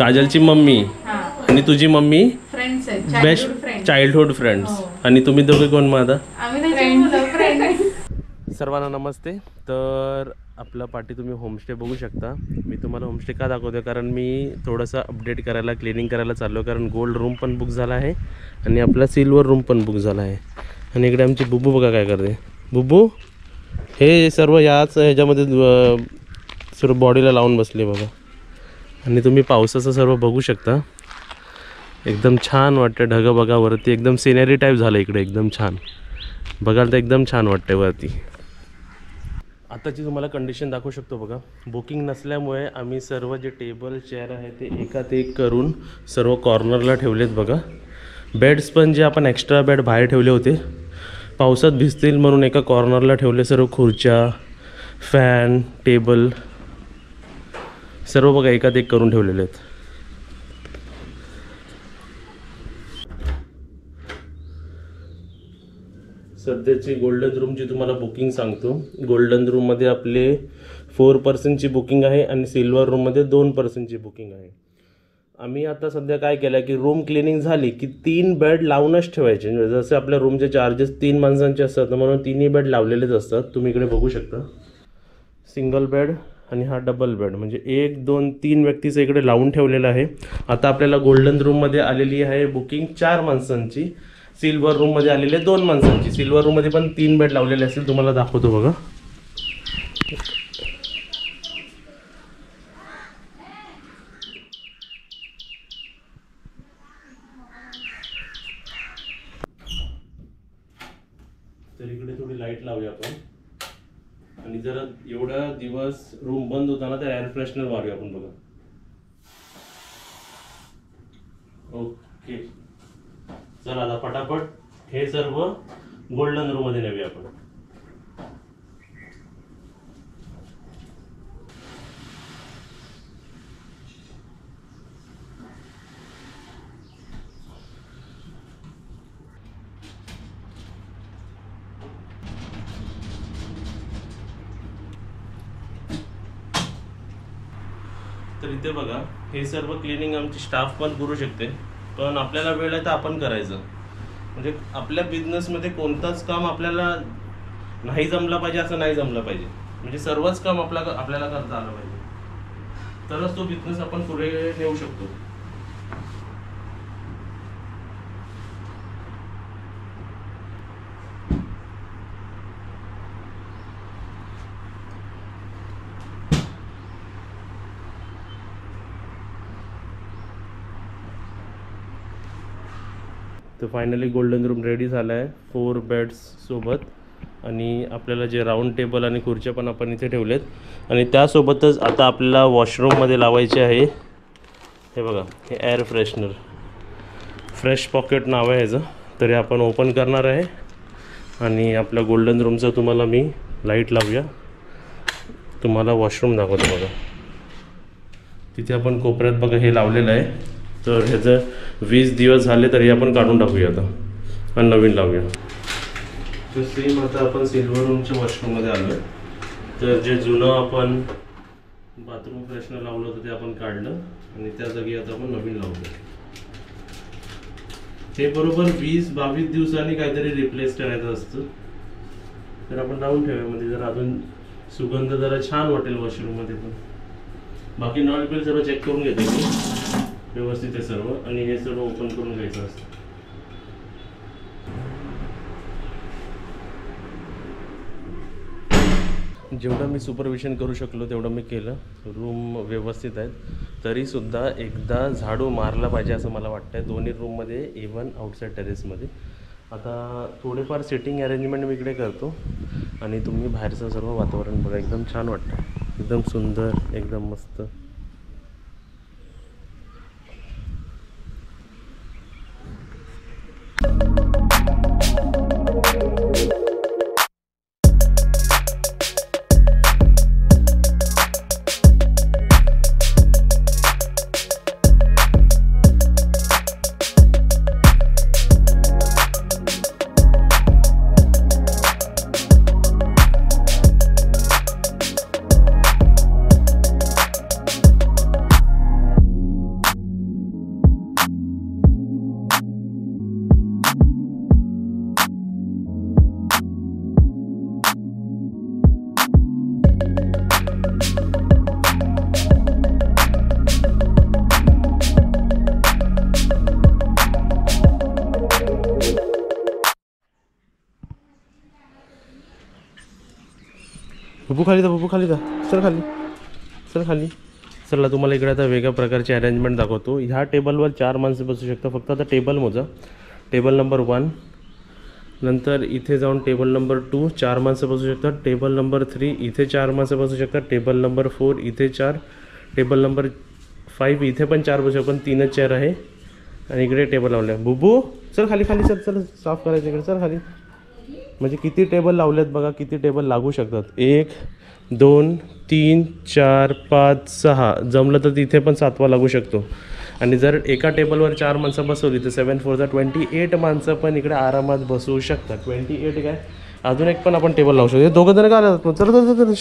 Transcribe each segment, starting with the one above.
काजलची mummy आणि तुझी mummy friends आहेत, बेस्ट चाइल्डहुड फ्रेंड्स. आणि तुम्ही दोघे कोण मग आता? सर्वांना नमस्ते. तर आपला पाठी तुम्ही होमस्टे बघू शकता. मी तुम्हाला होमस्टे का दाखवतो कारण मी थोडंसं अपडेट करायला, क्लिनिंग करायला चाललो, कारण गोल्ड रूम पण बुक झाला आहे आणि आपला सिल्वर रूम पण बुक झाला आहे. आणि इकडे आमची बुब्बू बघा काय करते. बुब्बू हे सर्व याच ह्याच्यामध्ये सर्व बॉडीला लावून बसले बघा. आणि तुम्ही पावसाचं सर्व बघू शकता. एकदम छान वाटतं. ढगं बघा वरती, एकदम सिनेरी टाईप झालं इकडे. एकदम छान बघायला तर एकदम छान वाटतं वरती. आताची तुम्हाला कंडिशन दाखवू शकतो बघा. बुकिंग नसल्यामुळे आम्ही सर्व जे टेबल चेअर आहे ते एकात एक करून सर्व कॉर्नरला ठेवलेत बघा. बेड्स पण जे आपण एक्स्ट्रा बेड बाहेर ठेवले होते पावसात भिजतील म्हणून एका कॉर्नरला ठेवले. सर्व खुर्च्या, फॅन, टेबल सर्व बघा एकात एक करून ठेवलेले आहेत. सध्याची गोल्डन रूमची तुम्हाला बुकिंग सांगतो. गोल्डन रूममध्ये आपले 4% बुकिंग आहे आणि सिल्वर रूममध्ये 2% बुकिंग आहे. आम्ही आता सध्या काय केलं की रूम क्लिनिंग झाली की 3 बेड लावूनच ठेवायचे. जसे आपल्या रूमचे चार्जेस 3 माणसांचे असतात म्हणून 3ही बेड लावलेलेच असतात. तुम्ही इकडे बघू शकता. सिंगल बेड आणि हा डबल बेड म्हणजे 1, 2, 3 व्यक्तीचं इकडे लावून ठेवलेलं आहे. आता आपल्याला गोल्डन रूममध्ये आलेली आहे बुकिंग 4 माणसांची. सिल्वर रूममध्ये आलेले 2 माणसांची. सिल्वर रूममध्ये पण 3 बेड लावलेले असतील. तुम्हाला दाखवतो बघा. तर इकडे थोडी लाईट लावूया आपण. आणि जरा एवढा दिवस रूम बंद होता ना तर एअर फ्रेशनर मारूया आपण बघा. ओके चला आता पटापट हे सर्व गोल्डन रूम मध्ये नेऊया आपण. तर इथे बघा हे सर्व क्लिनिंग आमची स्टाफ पण करू शकते, पण आपल्याला वेळ आहे तर आपण करायचं. म्हणजे आपल्या बिझनेसमध्ये कोणताच काम आपल्याला नाही जमलं पाहिजे असं नाही जमलं पाहिजे. म्हणजे सर्वच काम आपल्याला करता आलं पाहिजे तरच तो बिझनेस आपण पुढे नेऊ शकतो. तर फायनली गोल्डन रूम रेडी झाला आहे 4 बेड्स सोबत. आणि आपल्याला जे राऊंड टेबल आणि खुर्च्या पण आपण इथे ठेवलेत. आणि त्यासोबतच आता आपल्याला वॉशरूममध्ये लावायचे आहे हे बघा हे एअर फ्रेशनर. फ्रेश पॉकेट नाव आहे ह्याचं. तर हे आपण ओपन करणार आहे आणि आपल्या गोल्डन रूमचं तुम्हाला मी लाईट लावूया. तुम्हाला वॉशरूम दाखवतो बघा. तिथे आपण कोपऱ्यात बघा हे लावलेलं आहे. तर ह्याचं 20 दिवस झाले तरी आपण काढून टाकूया आता आणि नवीन लावूया. तर सेम आता आपण सिल्वर रूमच्या वॉशरूममध्ये आलो. तर जे जुनं आपण बाथरूम फ्रेशनर लावलं होतं ते आपण काढलं आणि त्या जागी आता आपण नवीन लावलं. हे बरोबर 20-22 दिवसांनी काहीतरी रिप्लेस करायचं असतं. तर आपण लावून ठेवूया म्हणजे जर अजून सुगंध जरा छान वाटेल वॉशरूममध्ये पण. बाकी नॉट बिल सर्व चेक करून घेते व्यवस्थित आहे सर्व. आणि हे सर्व ओपन करून घ्यायचं असतं. जेवढं मी सुपरविजन करू शकलो तेवढं मी केलं. रूम व्यवस्थित आहेत तरीसुद्धा एकदा झाडू मारला पाहिजे असं मला वाटतं आहे दोन्ही रूममध्ये, इवन आउटसाईड टेरेसमध्ये. आता थोडेफार सिटिंग अरेंजमेंट मी इकडे करतो आणि तुम्ही बाहेरचं सर्व वातावरण बघा. एकदम छान वाटतं, एकदम सुंदर, एकदम मस्त. बबू खाली जा चल खाली. चला तुम्हाला इकडे आता वेगळ्या प्रकारची अरेंजमेंट दाखवतो. ह्या टेबलवर 4 माणसं बसू शकता. फक्त आता टेबल मोजा. टेबल नंबर 1, नंतर इथे जाऊन टेबल नंबर 2 4 माणसं बसू शकतात. टेबल नंबर 3 इथे 4 माणसं बसू शकतात. टेबल नंबर 4 इथे 4. टेबल नंबर 5 इथे पण 4 बसू, पण 3च चेअर आहे. आणि इकडे टेबल लावले. बुबू चल खाली चल साफ करायचं इकडे. चल खाली. म्हणजे किती टेबल लावलेत बघा, किती टेबल लागू शकतात. 1 2 3 4 5 6 जमलं तर तिथे पण 7वा लागू शकतो. आणि जर एका टेबलवर 4 माणसं बसवली तर 7 4 28 माणसं पण इकडे आरामात बसवू शकतात. 28 काय, अजून एक पण आपण टेबल लावू शकतो. 2 जण काय आले. चल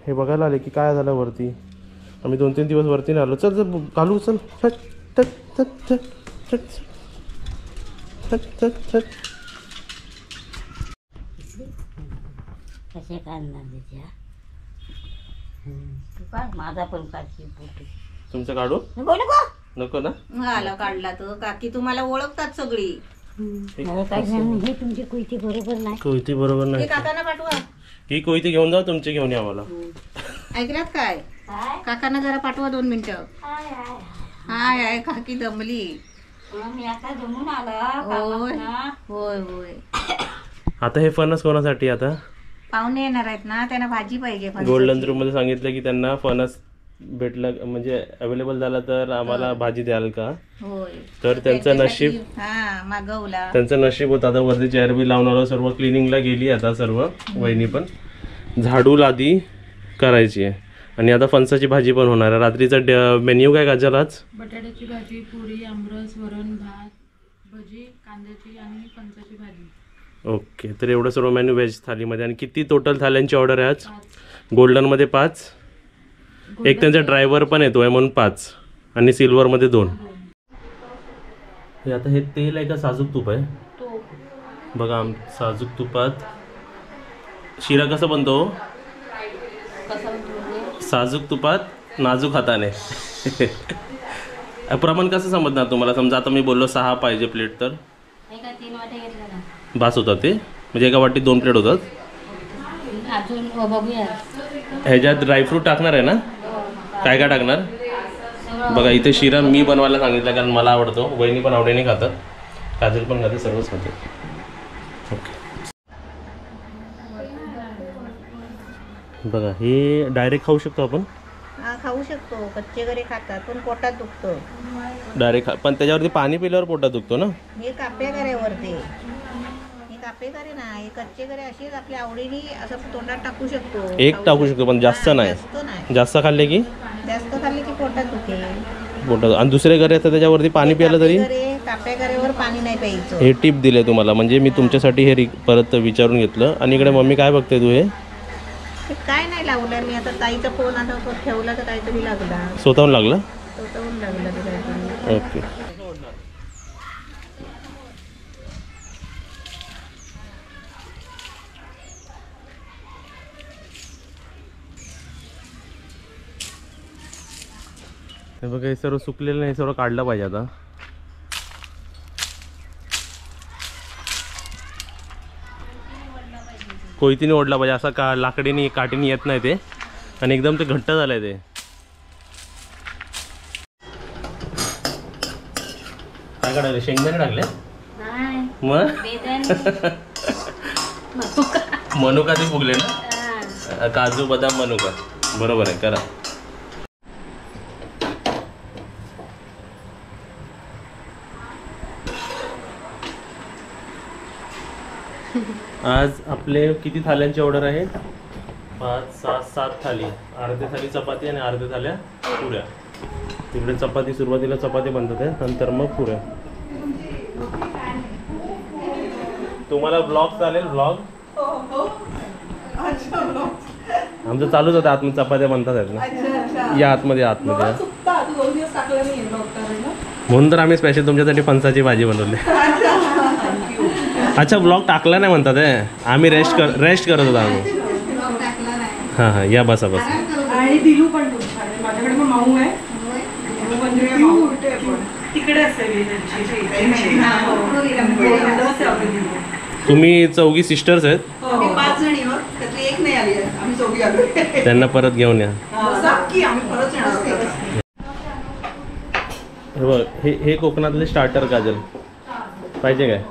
हे बघायला आले की काय झालं वरती. आम्ही 2-3 दिवस वरती नाही आलो. चल घालू. चल कसे काढणार त्याच्या काय माझा पण काढची पोटी तुमचं काढू नको ना. आला काढला तर काकी तुम्हाला ओळखतात सगळी. हे तुमची कोयती बरोबर नाही. कोयती बरोबर नाही. काकांना पाठवा. ही कोयती घेऊन जा, तुमची घेऊन या आम्हाला. ऐकलात काय काकांना जरा पाठवा 2 मिनिटं. हाय काकी दमली. मी आता जमून आला. होय होय. आता हे फणस कोणासाठी. आता पाहुणे येणार आहेत ना, त्यांना भाजी पाहिजे. गोल्डन रूम मध्ये सांगितलं की त्यांना फणस भेटलं म्हणजे अवेलेबल झाला तर आम्हाला भाजी द्याल का. होय. तर त्यांचं नशीब मागवला. त्यांचं नशीब होतं. आता वरती चेअर बी लावून आलो. सर्व क्लिनिंगला गेली आता सर्व. वहिनी पण झाडू लादी करायची आहे. आणि आता फणसाची भाजी पण होणार आहे. रात्रीचा मेन्यू काय काजल आज. बटाट्याची भाजी, पोळी, आमरस, वरण, भात, भजी, कांद्याची आणि फणसाची भाजी. ओके. तर एवढं सर्व मेन्यू व्हेज थालीमध्ये. आणि किती टोटल थाल्यांची ऑर्डर आहे आज. गोल्डनमध्ये 5, एक त्यांचा ड्रायव्हर पण येतो आहे म्हणून 5, आणि सिल्वरमध्ये 2. हे आता हे तेल आहे का साजूक तूप आहे बघा. साजूक तुपात शिरा कसा बनतो. साजूक तुपात नाजूक हाताने. प्रमाण कसं समजणार तुम्हाला. समजा आता मी बोललो 6 पाहिजे प्लेट तर 3 वाटे घेतला ना बास होतात ते. म्हणजे एका वाटीत 2 प्लेट होतात. अजून बघूया. ह्याच्यात ड्रायफ्रूट टाकणार आहे ना. काय काय टाकणार बघा. इथे शिरा मी बनवायला सांगितलं कारण मला आवडतो. वहिनी पण आवडीने खातात. काजल पण खाते. सर्वच खाते. ओके. बघा हे डायरेक्ट खाऊ शकतो आपण. खाऊ शकतो. कच्चे घरी खातात पण पोटात दुखतो डायरेक्ट पण त्याच्यावरती पाणी पिल्यावर पोटात दुखतो ना. हे कापे घऱ्यावरती. हे कापे घरे ना. हे कच्चे घरे अशीच आपल्या आवडीने असं तोंडात टाकू शकतो. एक टाकू शकतो पण जास्त नाही. जास्त खाल्ले की पोटात दुखेल. पोटात. आणि दुसरे घरे असतात त्याच्यावरती पाणी प्यायलं तरी. काप्या घरेवर पाणी नाही प्यायचं. हे टिप दिले तुम्हाला. म्हणजे मी तुमच्यासाठी हे परत विचारून घेतलं. आणि इकडे मम्मी काय बघते तू. हे काय नाही लावलं मी. आता ताईचा फोन आता ठेवला तर काहीतरी लागला. स्वतःहून लागला. स्वतःहून लागला तर काहीतरी. ओके. हे बघा हे सर्व सुकलेलं नाही. सर्व काढलं पाहिजे आता. कोयतीने ओढला पाहिजे. असं का लाकडीने काठीने येत नाही ते. आणि एकदम ते घट्ट झालंय ते. काय काढले. शेंगदाणे टाकले मग. मनुका ते फुगले ना. काजू बदाम मनुका. बरोबर आहे. करा. आज आपले किती थाल्यांची ऑर्डर आहे. 5 6 7 थाली. अर्धे थाली चपाती आणि अर्धे थाल्या पुऱ्या. तिकडे चपाती सुरुवातीला चपाती बनतात आहे. नंतर मग पुऱ्या. तुम्हाला ब्लॉग चालेल. ब्लॉग आमचं चालूच होतं. आतमध्ये चपात्या बनतात आहेत ना. या आतमध्ये म्हणून तर आम्ही स्पेशल तुमच्यासाठी फणसाची भाजी बनवली. अच्छा ब्लॉग टाकला नाही म्हणतात आहे. आम्ही रेस्ट करत होतो आम्ही. हां हां या बसा. आणि दिलू पण माझ्याकडे पण माऊ आहे. तिकडे तुम्ही 4 सिस्टर्स आहेत. 5 जणी. त्यातली एक नाही आली. आम्ही आलोय. त्यांना परत घेऊन या. नक्की आम्ही परत येणार आहोत. हे बघ, हे कोकणातले स्टार्टर काजल पाहिजे काय?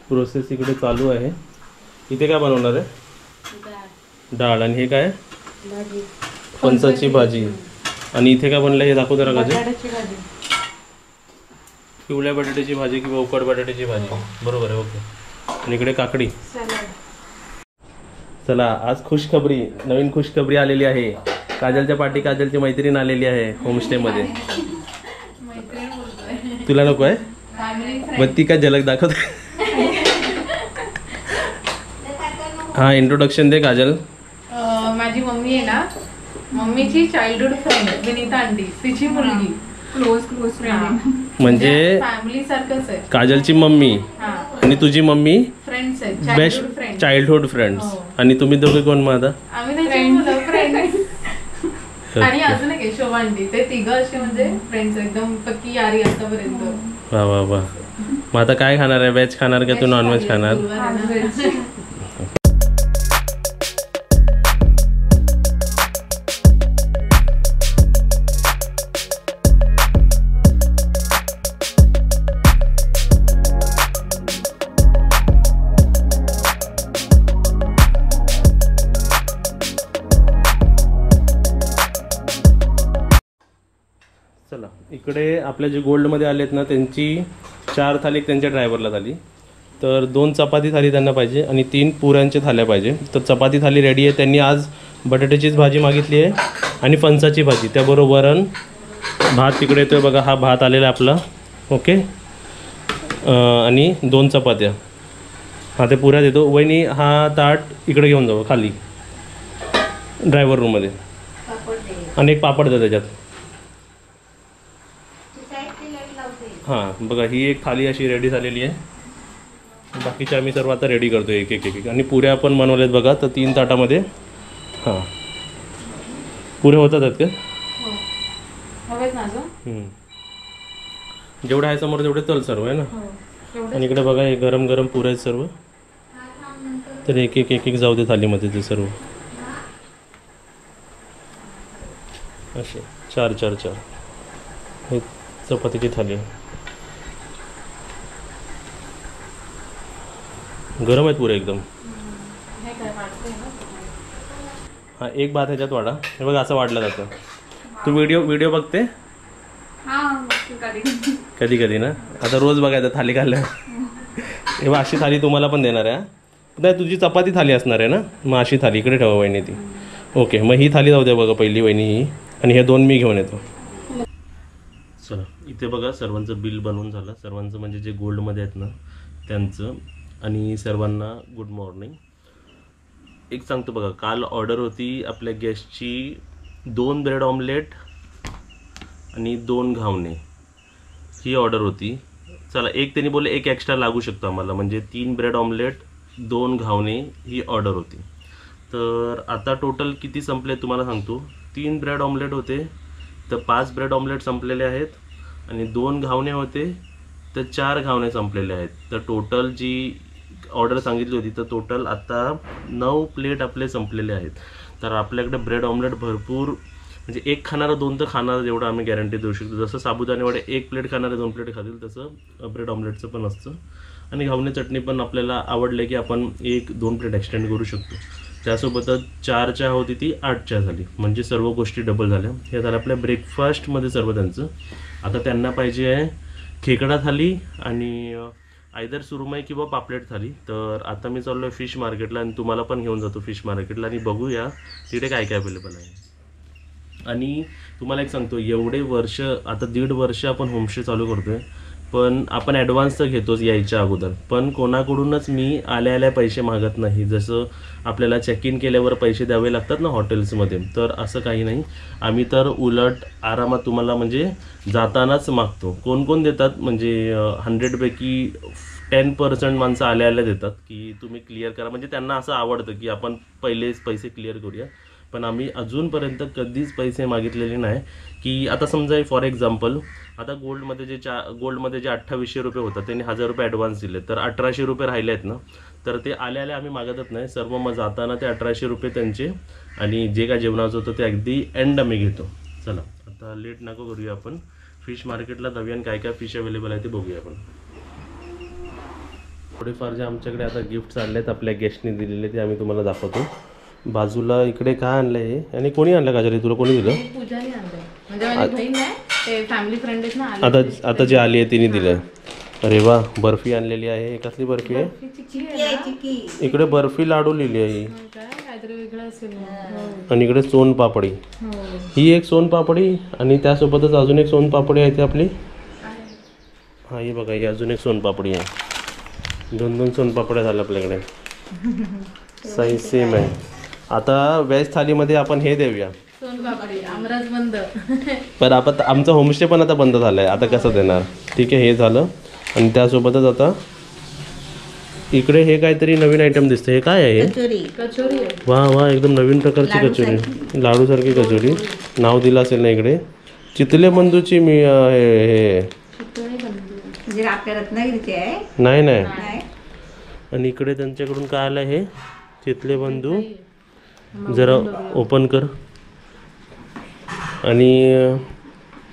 प्रोसेस इकडे चालू आहे. इथे काय बनवणार आहे? डाळ. आणि हे काय? फणसाची भाजी. आणि इथे काय बनलं हे दाखव जरा काजल. पिवळ्या बटाट्याची भाजी किंवा उकड बटाट्याची भाजी. बरोबर आहे. ओके. आणि इकडे काकडी. चला, आज खुशखबरी, नवीन खुशखबरी आलेली आहे. काजलच्या पाठी काजलची मैत्रीण आलेली आहे होमस्टे मध्ये. तुला नको आहे? मग ती काय झलक दाखवते? हा, इंट्रोडक्शन दे काजल. माझी मम्मी आहे ना, मम्मीची चाइल्डहुड फ्रेंड विनीता आंटी, तिची मुलगी. क्लोज फ्रेंड म्हणजे फॅमिली सारखंच आहे. काजलची मम्मी आणि तुझी मम्मी फ्रेंड्स आहेत, बेस्ट फ्रेंड. Childhood friends. आणि तुम्ही दोघे कोण मग आता? आम्ही फ्रेंड. आणि अजून एक शोभा आंटी, ते तिघं असे म्हणजे फ्रेंड्स एकदम पक्की यारी आतापर्यंत. वा वा वा. मग आता काय खाणार आहे? व्हेज खाणार का तू नॉनव्हेज खाणार? चला, इकडे आपल्या जे गोल्डमध्ये आलेत ना, त्यांची 4 थाली त्यांच्या ड्रायव्हरला झाली. तर 2 चपाती थाली त्यांना पाहिजे आणि 3 पुऱ्यांच्या थाल्या पाहिजे. तर चपाती थाली रेडी आहे. त्यांनी आज बटाट्याचीच भाजी मागितली आहे आणि फणसाची भाजी, त्याबरोबर वरण भात तिकडे येतोय बघा. हा भात आलेला आपला. ओके. आणि 2 चपात्या. हा, ते पुऱ्या देतो. वहिनी हा ताट इकडे घेऊन जाऊ खाली ड्रायव्हर रूममध्ये. आणि एक पापड द्या त्याच्यात. हां, बघा, ही एक थाली अशी रेडी झालेली आहे. बाकीच्या आम्ही सर्व आता रेडी करतो एक एक एक. आणि पुऱ्या आपण बनवल्यात बघा. तर 3 ताटामध्ये. हां, पुऱ्या होतात आहेत का? जेवढं आहे समोर तेवढे तल सर्व आहे ना. आणि इकडे बघा, हे गरम गरम पुऱ्या आहेत सर्व. तर एक एक एक एक जाऊ दे थालीमध्ये ते सर्व असे 4 4 4. हे चपातीची थाली आहे. गरम आहेत पुरे एकदम. हां, एक भात ह्याच्यात वाढा. हे बघा, असं वाढलं जातं. तू व्हिडिओ बघते? कधी कधी ना. आता रोज बघायचं थाली खाल्लं. हे बघ, अशी थाली तुम्हाला पण देणार आहे. नाही, तुझी चपाती थाली असणार आहे ना. मग अशी थाली इकडे ठेवा वहिनी ती. ओके, मग ही थाली जाऊ द्या बघा पहिली वहिनी ही. आणि हे 2 मी घेऊन येतो. चला, इथे बघा सर्वांचं बिल बनवून झालं. सर्वांचं म्हणजे जे गोल्डमध्ये आहेत ना त्यांचं. आणि सर्वांना गुड मॉर्निंग. एक सांगतो बघा, काल ऑर्डर होती आपल्या गेस्टची 2 ब्रेड ऑमलेट आणि 2 घावणे ही ऑर्डर होती. चला, एक त्यांनी बोलले एक एक्स्ट्रा लागू शकतो आम्हाला, म्हणजे 3 ब्रेड ऑमलेट 2 घावणे ही ऑर्डर होती. तर आता टोटल किती संपले तुम्हाला सांगतो. 3 ब्रेड ऑमलेट होते तर 5 ब्रेड ऑमलेट संपलेले आहेत. आणि 2 घावणे होते तर 4 घावणे संपलेले आहेत. तर टोटल जी ऑर्डर सांगितली होती तर टोटल आता 9 प्लेट आपले संपलेले आहेत. तर आपल्याकडे ब्रेड ऑमलेट भरपूर, म्हणजे एक खाणारा 2 तर खाणारा, जेवढं आम्ही गॅरंटी देऊ शकतो. जसं साबुदाणे वडे 1 प्लेट खाणारे 2 प्लेट खातील, तसं ब्रेड ऑमलेटचं पण असतं. आणि घावणे चटणी पण आपल्याला आवडले की आपण 1-2 प्लेट एक्सटेंड करू शकतो. त्यासोबतच 4 चहा होती ती 8 चहा झाली, म्हणजे सर्व गोष्टी डबल झाल्या. हे झालं आपल्या ब्रेकफास्टमध्ये सर्व त्यांचं. आता त्यांना पाहिजे आहे खेकडा थाली आणि आयदर सुरमई किंवा पापलेट थाली. तर आता मी चाललो आहे फिश मार्केटला आणि तुम्हाला पण घेऊन जातो फिश मार्केटला आणि बघूया तिथे काय काय अवेलेबल आहे. आणि तुम्हाला एक सांगतो, एवढे वर्ष, आता 1.5 वर्ष आपण होमस्टे चालू करतो आहे, पण आपण ॲडव्हान्स तर घेतोच यायच्या अगोदर. पण कोणाकडूनच मी आल्या पैसे मागत नाही. जसं आपल्याला चेक इन केल्यावर पैसे द्यावे लागतात ना हॉटेल्समध्ये, तर असं काही नाही. आम्ही तर उलट आरामात तुम्हाला म्हणजे जातानाच मागतो. कोण देतात म्हणजे 100पैकी 10% माणसं आल्या देतात की तुम्ही क्लिअर करा, म्हणजे त्यांना असं आवडतं की आपण पहिलेच पैसे क्लिअर करूया. पण आम्ही अजूनपर्यंत कधीच पैसे मागितलेले नाही. की आता समजा फॉर एक्झाम्पल, आता गोल्डमध्ये जे 2800 रुपये होतात त्यांनी 1000 रुपये ॲडव्हान्स दिले, तर 1800 रुपये राहिले आहेत ना, तर ते आले आम्ही मागतच नाही, सर्व मग जाताना ते 1800 रुपये त्यांचे आणि जे काय जेवणाचं होतं ते अगदी एंड आम्ही घेतो. चला आता लेट नको करूया, आपण फिश मार्केटला जाऊया आणि काय काय फिश अवेलेबल आहे ते बघूया आपण. थोडेफार जे आमच्याकडे आता गिफ्ट्स आणले आहेत आपल्या गेस्टने दिलेले ते आम्ही तुम्हाला दाखवतो. बाजूला इकडे काय आणलं आहे आणि कोणी आणलं काजरी, तुला कोणी दिलं? पूजाने आणलंय, म्हणजे माझी बहीण आहे, ते फॅमिली फ्रेंड आहेत ना. आता जी आली आहे तिने दिलं. अरे वा, बर्फी आणलेली आहे. कसली बर्फी आहे? चिकी इकडे बर्फी लाडू लिहिली आहे काहीतरी वेगळं असेल. आणि इकडे सोन पापडी. ही एक सोन पापडी आणि त्यासोबतच अजून एक सोन पापडी आहे ती आपली. हा ही बघा, ही अजून एक सोन पापडी आहे. 2 सोन पापड्या झाल्या आपल्याकडे. साईज सेम आहे. आता व्हेज थालीमध्ये आपण हे देऊया सोनपापडी. आमरस बंद. पण आपण आमचं होमस्टे पण आता बंद झालं आहे, आता कसं देणार? ठीक आहे, हे झालं. आणि त्यासोबतच आता इकडे हे काहीतरी नवीन आयटम दिसतं. हे काय आहे? कचोरी आहे. वा वा, एकदम नवीन प्रकारची कचोरी, लाडूसारखी कचोरी. नाव दिलं असेल ना इकडे, चितले बंधूची. मी हे म्हणजे आपल्या रत्नागिरीचे आहे. नाही नाही. नाही आणि इकडे त्यांच्याकडून काय आलं आहे? चितले बंधू. जरा ओपन कर. आणि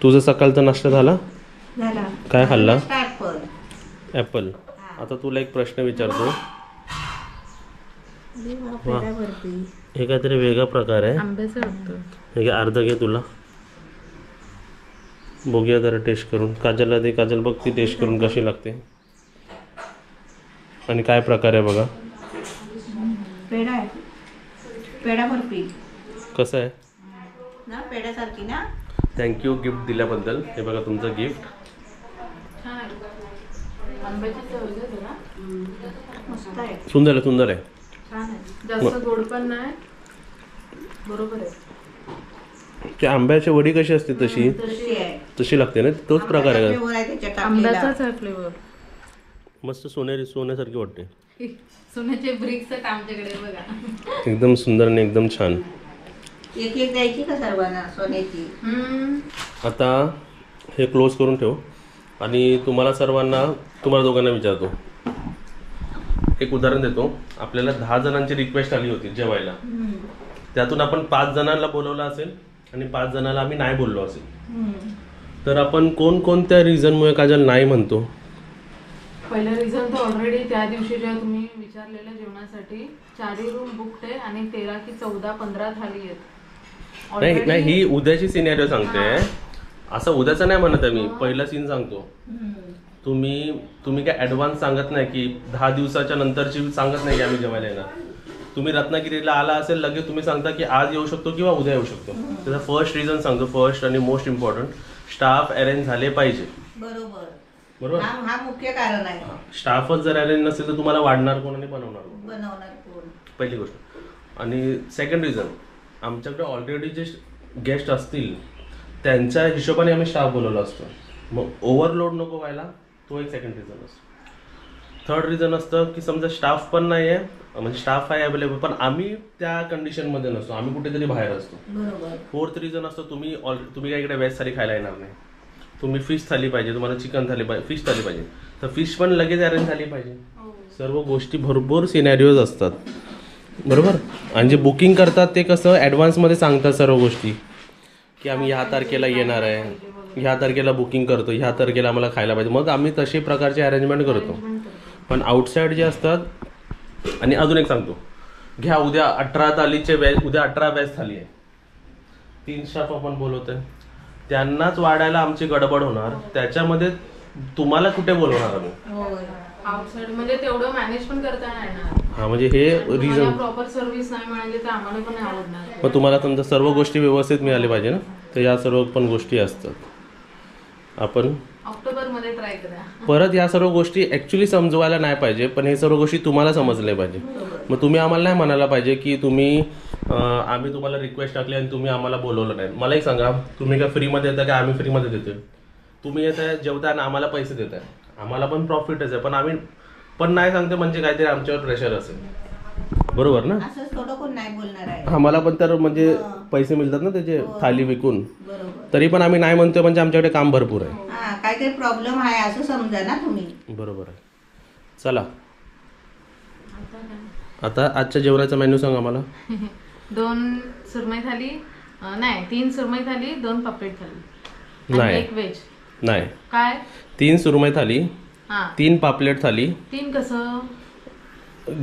तुझं सकाळचा नाश्ता झाला? झाला. काय खाल्ला? ॲपल. ॲपल. आता तुला एक प्रश्न विचारतो. हे काहीतरी वेगळा प्रकार आहे. आंब्याचं वाटतं. हे अर्ध घे तुला, बघूया जरा टेस्ट करून. काजलला दे. काजल बघ ती टेस्ट करून कशी लागते आणि काय प्रकार आहे बघा. पेढा आहे. पेढा बर्फी कसं आहे ना, पेढ्यासारखी ना. थँक्यू गिफ्ट दिल्याबद्दल. हे बघा तुमचं गिफ्ट. छान आहे. आंब्याची चव आहे तुला. मस्त आहे. सुंदर आहे, सुंदर आहे. छान आहे. जास्त गोड पण नाही, बरोबर आहे. ते आंब्याची वडी कशी असते तशी तशी आहे. तशी लागते ना, तोच प्रकार आहे. फ्लेवर आहे त्याच्यात टाकलेला. आंब्याचाच आहे फ्लेवर. मस्त सोन्यासारखी वाटते. सोन्याचे ब्रिक्स आहेत आमच्याकडे बघा. एकदम सुंदर आणि एकदम छान. एक एक द्यायची का सर्वांना सोन्याची? आता हे क्लोज करून ठेव आणि तुम्हाला सर्वांना, तुम्हाला दोघांना विचारतो. एक उदाहरण देतो. आपल्याला 10 जणांची रिक्वेस्ट आली होती जेवायला. त्यातून आपण 5 जणांना बोलवलं असेल आणि 5 जणांना आम्ही नाही बोललो असेल, तर आपण कोणकोणत्या रिझनमुळे काजल नाही म्हणतो? पहिलं रिझन तर ऑलरेडी त्या दिवशी जेव्हा तुम्ही विचारलेल्या जेवणासाठी 4 रूम बुकड आहे आणि 13 की 14 15 थाली आहेत. नाही नाही, ही उद्याची सिनेरिओ सांगते. असं उद्याचं नाही म्हणत आहे मी, पहिला सीन सांगतो. तुम्ही काय ॲडव्हान्स सांगत नाही की 10 दिवसाच्या नंतरची सांगत नाही की आम्ही जेवायला येणार. तुम्ही रत्नागिरीला आला असेल लगेच तुम्ही सांगता की आज येऊ शकतो किंवा उद्या येऊ शकतो. त्याचा फर्स्ट रिझन सांगतो. फर्स्ट आणि मोस्ट इम्पॉर्टंट, स्टाफ अरेंज झाले पाहिजे. बरोबर बरोबर. हा मुख्य कारण आहे. स्टाफच जर अरेंज नसेल तर तुम्हाला वाढणार कोण आणि बनवणार कोण? पहिली गोष्ट. आणि सेकंड रिझन, आमच्याकडे ऑलरेडी जे गेस्ट असतील त्यांच्या हिशोबाने आम्ही स्टाफ बोलवला असतो. मग ओव्हरलोड नको व्हायला, तो एक सेकंड रिझन असतो. थर्ड रिझन असतं की समजा स्टाफ पण नाही आहे, म्हणजे स्टाफ आहे अवेलेबल पण आम्ही त्या कंडिशनमध्ये नसतो, आम्ही कुठेतरी बाहेर असतो. बरोबर. फोर्थ रिझन असतं तुम्ही काय इकडे व्हेज थाली खायला येणार नाही, तुम्ही फिश थाली पाहिजे, तुम्हाला चिकन थाली पाहिजे, फिश थाली पाहिजे, तर फिश पण लगेच अरेंज झाली पाहिजे. सर्व गोष्टी भरपूर सिनॅरिओज असतात. बरोबर. आणि जे बुकिंग करतात ते कसं ॲडव्हान्समध्ये सांगतात सर्व गोष्टी की आम्ही ह्या तारखेला येणार आहे, ह्या तारखेला बुकिंग करतो, ह्या तारखेला आम्हाला खायला पाहिजे, मग आम्ही तसे प्रकारचे अरेंजमेंट करतो. पण आउटसाईड जे असतात. आणि अजून एक सांगतो, घ्या उद्या 18 थालीचे व्हेज, उद्या 18 व्हेज थाली आहे, 3 स्टाफ आपण बोलवतोय, त्यांनाच वाढायला आमची गडबड होणार, त्याच्यामध्ये तुम्हाला कुठे बोलवणार आम्ही? आउटसाइड म्हणजे तेवढं मॅनेज पण करता नाही येणार. हा म्हणजे हे रिझन. प्रॉपर सर्व्हिस नाही मिळाली तर आम्हाला पण नाही आवडणार. मग तुम्हाला तुमच्या सर्व गोष्टी व्यवस्थित मिळाल्या पाहिजे ना, तर या सर्व पण गोष्टी असतात. आपण ऑक्टोबरमध्ये ट्राय करा. परत या सर्व गोष्टी ॲक्च्युली समजवायला नाही पाहिजे, पण हे सर्व गोष्टी तुम्हाला समजल्या पाहिजे. मग तुम्ही आम्हाला नाही म्हणायला पाहिजे की आम्ही तुम्हाला रिक्वेस्ट टाकली आणि तुम्ही आम्हाला बोलवलं नाही. मला एक सांगा, तुम्ही काय फ्रीमध्ये येता का आम्ही फ्रीमध्ये देतोय? तुम्ही येत आहे जेवताय आणि आम्हाला पैसे देत आहे, आम्हाला पण प्रॉफिटच आहे, पण आम्ही पण नाही सांगते म्हणजे काहीतरी आमच्यावर प्रेशर असेल. बरोबर ना? असंच थोडं कोण नाही बोलणार आहे. आम्हाला पण तर म्हणजे पैसे मिळतात ना त्याचे थाली विकून, बरोबर. तरी पण आम्ही नाही म्हणतोय म्हणजे आमच्याकडे काम भरपूर आहे. हा, काहीतरी प्रॉब्लेम आहे असं समजा ना तुम्ही. बरोबर आहे. चला आता आजच्या जेवणाचा मेन्यू सांग आम्हाला. 2 सुरमई थाली, नाही 3 सुरमई थाली, 2 पापलेट थाली, नाही. 1 व्हेज. नाही, काय 3 सुरमई थाली, हा 3 पापलेट थाली, 3 कसं?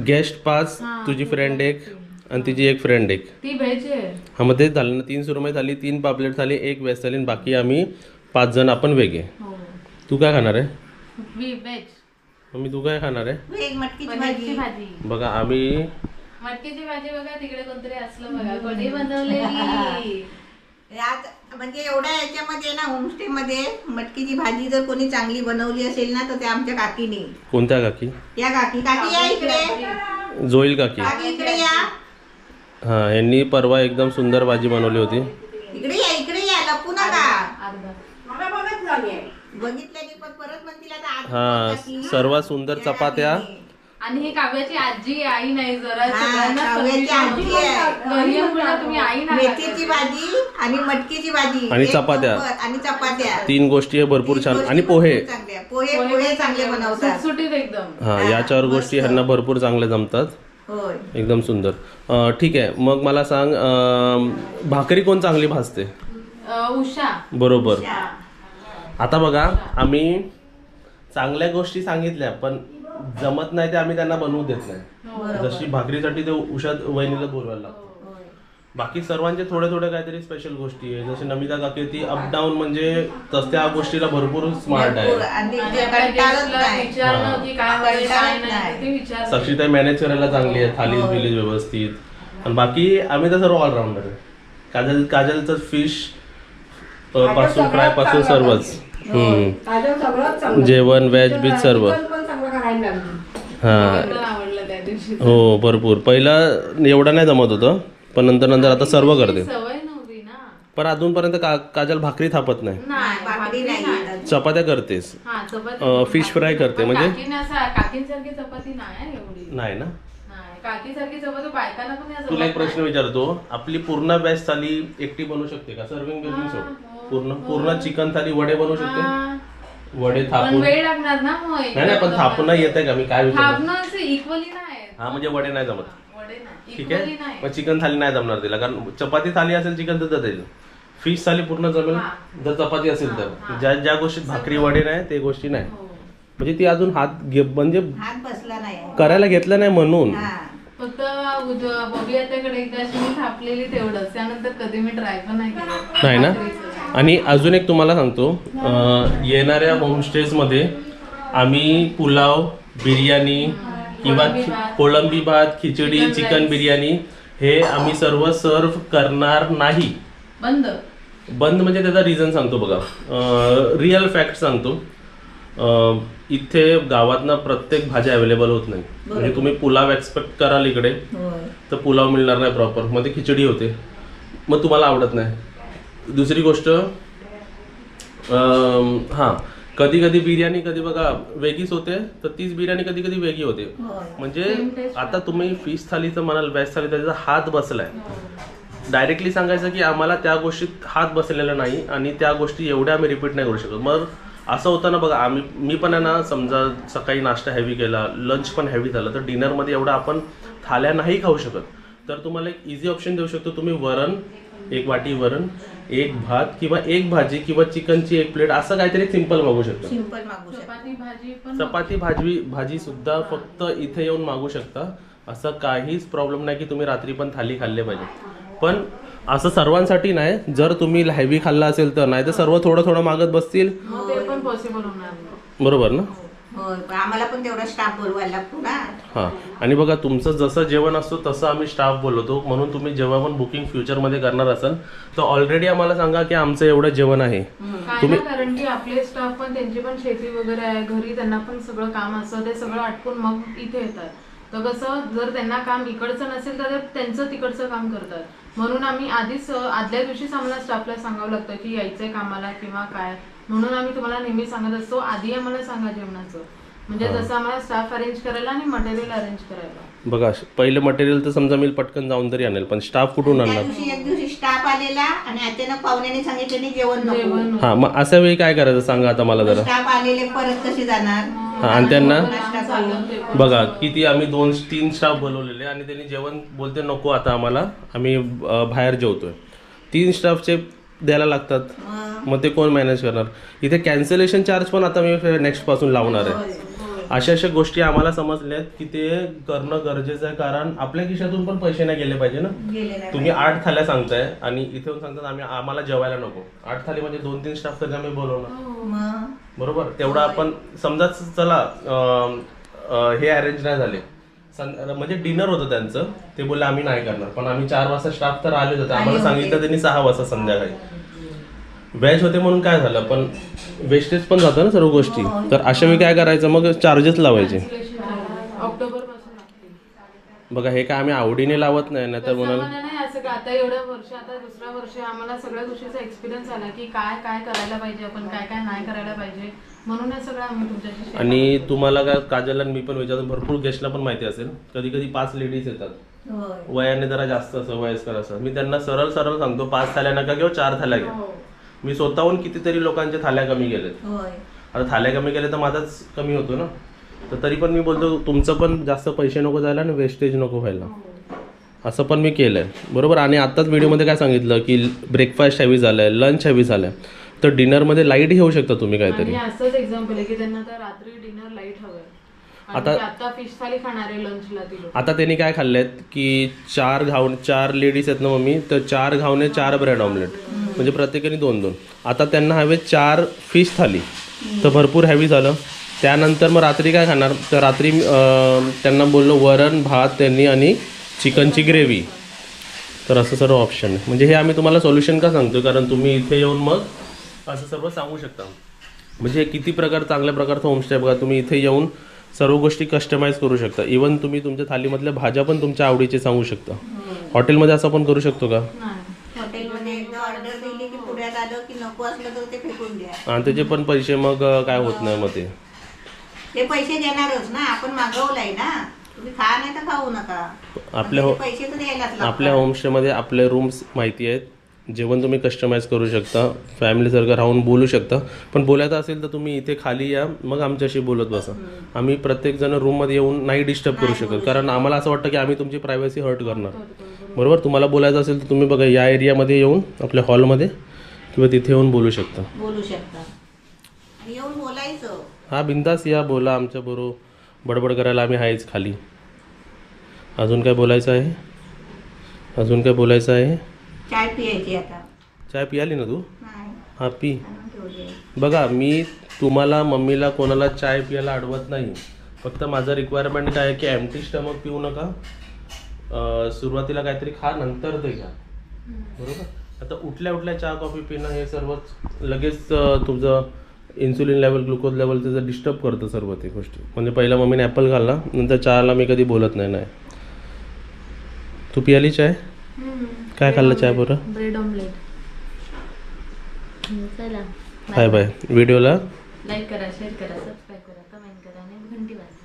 गेस्ट 5, हा, तुझी फ्रेंड 1 आणि तिची एक फ्रेंड 1. ती व्हेज आहे. हा मग तेच झालं ना, 3 सुरमई थाली, 3 पापलेट थाली, 1 व्हेज थाली आणि बाकी आम्ही 5 जण आपण वेगळे. हो तू काय खाणार आहे? व्हेज. मम्मी तू काय खाणार आहे? वेग मटकीची पनीरची भाजी. भाजी. बघा आम्ही मटकीची भाजी बघा तिकडे कोणतरी असलं बघा कोणी बनवलेली. आज म्हणजे एवढ्या याच्यामध्ये ना होमस्टे मध्ये मटकीची भाजी जर कोणी चांगली बनवली असेल ना तर ते आमच्या काकीने. कोणत्या काकी? या काकी काकी या इकडे. जोईल काकी. काकी इकडे या. हा यांनी परवा एकदम सुंदर भाजी बनवली होती. इकडे या लपू नका. अर्धा. मला बघत झाली आहे. बघितल्याने पण परत म्हणतील आता आज हा काकी. सर्वात सुंदर या चपात्या. काकीने. आणि ही काव्याची आजी आई नाही जरा हा, सगळ्यांना काव्याची समजून आजी आहे. घरी मुलं तुम्ही आई नाही मेथीची भाजी आणि मटकीची भाजी आणि एक चपात्या. नंबर. आणि चपात्या 3 गोष्टी आहे भरपूर तीन छान गोष्टी आणि पोहे. भरपूर चांगल्या. पोहे चांगले बनवतात. सुटसुटीत एकदम. हा या 4 गोष्टी ह्यांना भरपूर चांगल्या जमतात. होय. एकदम सुंदर. ठीक आहे मग मला सांग भाकरी कोण चांगली भाजते? उषा. बरोबर. आता बघा आम्ही चांगल्या गोष्टी सांगितल्या पण जमत नाही ते आम्ही त्यांना बनवू देत नाही. जशी भाकरीसाठी ते उषा वहिनीला बोलवायला लागतो. बाकी सर्वांचे थोडे थोडे काहीतरी स्पेशल गोष्टी आहे. जशी नमिता काकी ती अपडाऊन म्हणजे त्या गोष्टीला भरपूर स्मार्ट आहे. आणि आणि ते आपल्या कंटाळत गेस्टला नाही. विचारणं की काय हवंय, काय कंटाळत नाही नाही. ते विचार. साक्षीताई मॅनेज करायला चांगली आहे. थाली बिलीज व्यवस्थित. आणि बाकी आम्ही तर सर्व ऑलराऊंडर आहे. काजलचं फिश पासून फ्राय पासून सर्वच. ताजं सगळंच चांगलं. जेवण व्हेज बीज सर्व. चिकन पण चांगलं करायला लागली. हा आवडलं त्या दिवशी. हो भरपूर. पहिला एवढं नाही जमत होतं पण नंतर आता सर्व करते. सवय नव्हती ना. पण अजूनपर्यंत काजल भाकरी थापत नाही. नाही भाकरी नाही. चपात्या करतेस. हा चपाती. फिश फ्राय करते म्हणजे काकींसारखी चपाती नाही एवढी. नाही ना. नाही काकीसारखी चपाती बायकांना पण या तुला एक जमत प्रश्न विचारतो. आपली पूर्ण व्हेज थाली एकटी बनवू शकते का? सर्विंग बिर्विंग सोड. पूर्ण चिकन थाली वडे बनवू शकते. हा. वडे पण थापून वेळ लागणार ना मग नाही पण थापून नाही येते का? मी काय विचारतो. थापणं असं इक्वली नाही. हा म्हणजे वडे नाही जमत. वडे नाही ठीक इक्वली आहे नाही. मग चिकन थाली नाही जमणार तिला कारण चपाती थाली असेल चिकन तर जाईल. फिश थाली पूर्ण जमेल हा. जर चपाती असेल तर. हा. ज्या गोष्टीत भाकरी वडे नाही ते गोष्टी नाही. हो. म्हणजे ती अजून म्हणजे हात बसला नाही. करायला घेतलं नाही म्हणून. हा. फक्त बॉबी आत्याकडे एकदा अशी मी थापलेली तेवढंच. त्यानंतर कधी मी ट्राय पण नाही केलं. नाही ना. भाकरीचं. आणि अजून एक तुम्हाला सांगतो येणाऱ्या होमस्टेजमध्ये आम्ही पुलाव बिर्याणी किंवा कोळंबी भात खिचडी चिकन बिर्याणी हे आम्ही सर्व सर्व करणार नाही. बंद म्हणजे त्याचा रिझन सांगतो बघा. रिअल फॅक्ट सांगतो. इथे गावातनं प्रत्येक भाज्या अवेलेबल होत नाही. म्हणजे तुम्ही पुलाव एक्सपेक्ट कराल इकडे होय. तर पुलाव मिळणार नाही प्रॉपर. मग ते खिचडी होते मग तुम्हाला आवडत नाही. दुसरी गोष्ट हां कधी कधी बिर्याणी कधी बघा वेगळीच होते तर तीच बिर्याणी कधी कधी वेगळी होते. म्हणजे आता तुम्ही फिश थालीचं म्हणाल व्हेज थाली त्याचा हात बसलाय. डायरेक्टली सांगायचं की आम्हाला त्या गोष्टीत हात बसलेला नाही आणि त्या गोष्टी एवढ्या आम्ही रिपीट नाही करू शकत. मग असं होतं ना बघा मी पण आहे ना समजा सकाळी नाश्ता हेवी केला लंच पण हेवी झालं तर डिनरमध्ये एवढं आपण थाल्या नाही खाऊ शकत. तर तुम्हाला एक इझी ऑप्शन देऊ शकतो. तुम्ही वरण 1 वाटी वरण 1 भात किंवा 1 भाजी किंवा चिकनची 1 प्लेट असं काहीतरी सिंपल मागू शकता. सिंपल मागू शकतो. चपाती भाजी पण चपाती भाजी सुद्धा फक्त इथे येऊन मागू शकता. असं काहीच प्रॉब्लेम नाही की तुम्ही रात्री पण थाली खाल्ले पाहिजे. पण असं सर्वांसाठी नाही. जर तुम्ही हेवी खाल्ला असेल तर नाही तर सर्व थोडं थोडं मागत बसतील. मग ते पण पॉसिबल होणार नाही. बरोबर ना. होय पण आम्हाला पण तेवढा स्टाफ बोलवायला लागतो ना. हां आणि बघा तुमचं जसं जेवण असतो तसं आम्ही स्टाफ बोलवतो. म्हणून तुम्ही जेव्हा पण बुकिंग फ्युचरमध्ये करणार असाल तर ऑलरेडी आम्हाला सांगा की आमचं एवढं जेवण आहे. काय ना कारण की आपले स्टाफ पण त्यांची पण शेती वगैरे आहे घरी त्यांना पण सगळं काम असतं ते सगळं आटपून मग इथे येतात. तर कसं जर त्यांना काम इकडचं नसेल तर त्यांचं तिकडचं काम करतात. म्हणून आम्ही आधीच आदल्या दिवशीच आम्हाला स्टाफला सांगावं लागतं की यायचंय कामाला किंवा काय. म्हणून आम्ही तुम्हाला नेहमी सांगत असतो आधी आम्हाला सांगा जेवणाचं. म्हणजे जसं आम्हाला स्टाफ अरेंज करायला आणि मटेरियल अरेंज करायला. बघा पहिलं मटेरियल तर समजा मी पटकन जाऊन तरी आणेल पण स्टाफ कुठून त्या आणणार. दिवशी एक दिवशी स्टाफ आलेला आणि अचानक पाहुण्याने सांगितलं जेवण नको. हां मग अशा वेळी काय करायचं सांगा आता मला जरा. स्टाफ आलेले परत कसे जाणार. आणि त्यांना लांब चाललं ते पण. बघा किती आम्ही 2-3 स्टाफ बोलवलेले आणि त्यांनी जेवण बोलते नको आता आम्हाला, आम्ही बाहेर जेवतोय. 3 स्टाफचे द्यायला लागतात, मग ते कोण मॅनेज करणार. इथे कॅन्सलेशन चार्ज पण आता मी नेक्स्ट पासून लावणार आहे. अशा गोष्टी आम्हाला समजल्यात की ते करणं गरजेचं आहे, कारण आपल्या खिशातून पण पैसे नाही गेले पाहिजे ना. तुम्ही 8 थाल्या सांगताय आणि इथे येऊन सांगतात आम्हाला जेवायला नको. 8 थाली म्हणजे 2-3 स्टाफ तरी आम्ही बोलवणार, बरोबर. तेवढा आपण समजा चला हे अरेंज नाही झाले, म्हणजे डिनर होतं त्यांचं, ते बोलले आम्ही नाही करणार, पण आम्ही 4 वाजता स्टाफ तर आलेच होते. आम्हाला सांगितलं त्यांनी 6 वाजता संध्याकाळी. व्हेज होते म्हणून काय झालं, पण वेस्टेज पण जातं ना सर्व गोष्टी. तर अशा वेळी काय करायचं, मग चार्जेस लावायचे. ऑक्टोबर पासून लागतील. बघा हे काय आम्ही आवडीने लावत नाही, तर तसं म्हणून मला नाही असं का आता एवढं वर्ष, आता दुसरं वर्ष आम्हाला सगळ्या गोष्टीचा एक्सपिरियन्स आला की काय काय करायला पाहिजे आपण, काय काय नाही करायला पाहिजे, म्हणून हे सगळं आम्ही तुमच्याशी share आणि तुम्हाला काय काजल आणि मी पण विचारतो, भरपूर गेस्टला पण माहिती असेल कधी कधी 5 लेडीज येतात, वयाने जरा जास्त असं वयस्कर असं. मी त्यांना सरळ सांगतो 5 थाल्या नका किंवा 4 थाल्या घ्या. मी स्वतःहून कितीतरी लोकांच्या थाल्या कमी केल्यात. आता थाल्या कमी केल्या तर माझाच कमी होतो ना, तर तरी पण मी बोलतो तुमचं पण जास्त पैसे नको जायला आणि वेस्टेज नको व्हायला, असं पण मी केलंय, बरोबर. आणि आत्ताच व्हिडिओमध्ये काय सांगितलं की ब्रेकफास्ट हॅवी झालाय, लंच हॅवी झालाय, तर डिनरमध्ये लाईट घेऊ शकता तुम्ही काहीतरी. आणि असंच एक्झाम्पल आहे की त्यांना तर रात्री डिनर लाईट हवंय. आता फिश थाली खाणार आहे लंचला ती लोक. आता त्यांनी काय खाल्लेत की 4 लेडीज आहेत ना मम्मी, तर 4 घावणे 4 ब्रेड ऑमलेट, म्हणजे प्रत्येकाने 2-2. आता त्यांना हवे 4 फिश थाली, तर भरपूर हॅवी झालं. त्यानंतर मग रात्री काय खाणार, तर रात्री त्यांना बोललो वरण भात त्यांनी आणि चिकनची ग्रेव्ही. तर असं सर्व ऑप्शन आहे. म्हणजे हे आम्ही तुम्हाला सोल्युशन का सांगतो, कारण तुम्ही इथे येऊन मग असं सर्व सांगू शकता. म्हणजे किती चांगल्या प्रकारचं होमस्टे बघा. तुम्ही इथे येऊन सर्व गोष्टी कस्टमाइज करू शकता. इवन तुम्ही तुमच्या थालीमधल्या भाज्या पण तुमच्या आवडीचे सांगू शकता. हॉटेलमध्ये असं आपण करू शकतो का? हॉटेलमध्ये एकदा ऑर्डर दिली की पुण्यात आलं की नको असलं तर ते फेकून द्या, आणि त्याचे पण पैसे मग काय होत नाही, मग ते पैसे देणारच ना, आपण मागवलंय ना, तुम्ही खा नाही तर खाऊ नका, पैसे तर द्यायलाच लागतात. आपल्या होमस्टेमध्ये आपले रूम्स माहिती आहेत, जेवण तुम्ही कस्टमाइज करू शकता, फॅमिलीसारखं राहून बोलू शकता. पण बोलायचं असेल तर तुम्ही इथे खाली या, मग आमच्याशी बोलत बसा. आम्ही प्रत्येकजण रूममध्ये येऊन नाही डिस्टर्ब करू शकत, कारण आम्हाला असं वाटतं की आम्ही तुमची प्रायव्हसी हर्ट करणार, बरोबर. तुम्हाला बोलायचं असेल तर तुम्ही बघा या एरियामध्ये येऊन आपल्या हॉलमध्ये किंवा तिथे येऊन बोलू शकता. येऊन बोलायचं. हा बिंदास या, बोला आमच्या बरोबर, बडबड करायला आम्ही आहेच खाली. अजून काय बोलायचं आहे? चाय पियायची आता. चाय पियाली ना तू? नाही, हा पी. आणून ठेवली. बघा मी तुम्हाला मम्मीला कोणाला चाय पियाला अडवत नाही, फक्त माझं रिक्वायरमेंट काय आहे की एम्प्टी स्टमक पिऊ नका, सुरुवातीला काहीतरी खा, नंतर ते घ्या, बरोबर. आता उठल्या चहा कॉफी पिणं हे सर्वच लगेच तुझं इन्सुलिन लेवल, ग्लुकोज लेवल त्याचं डिस्टर्ब करतं सर्व ते गोष्टी. म्हणजे पहिला मम्मीने ॲपल खाल्ला, नंतर चहाला मी कधी बोलत नाही. तू पियाली चाय? काय खाल्लं चाय बरं? Bread omelette. चला बाय. व्हिडिओला लाईक करा, शेअर करा, सबस्क्राईब करा, कमेंट करा आणि घंटी वाजवा.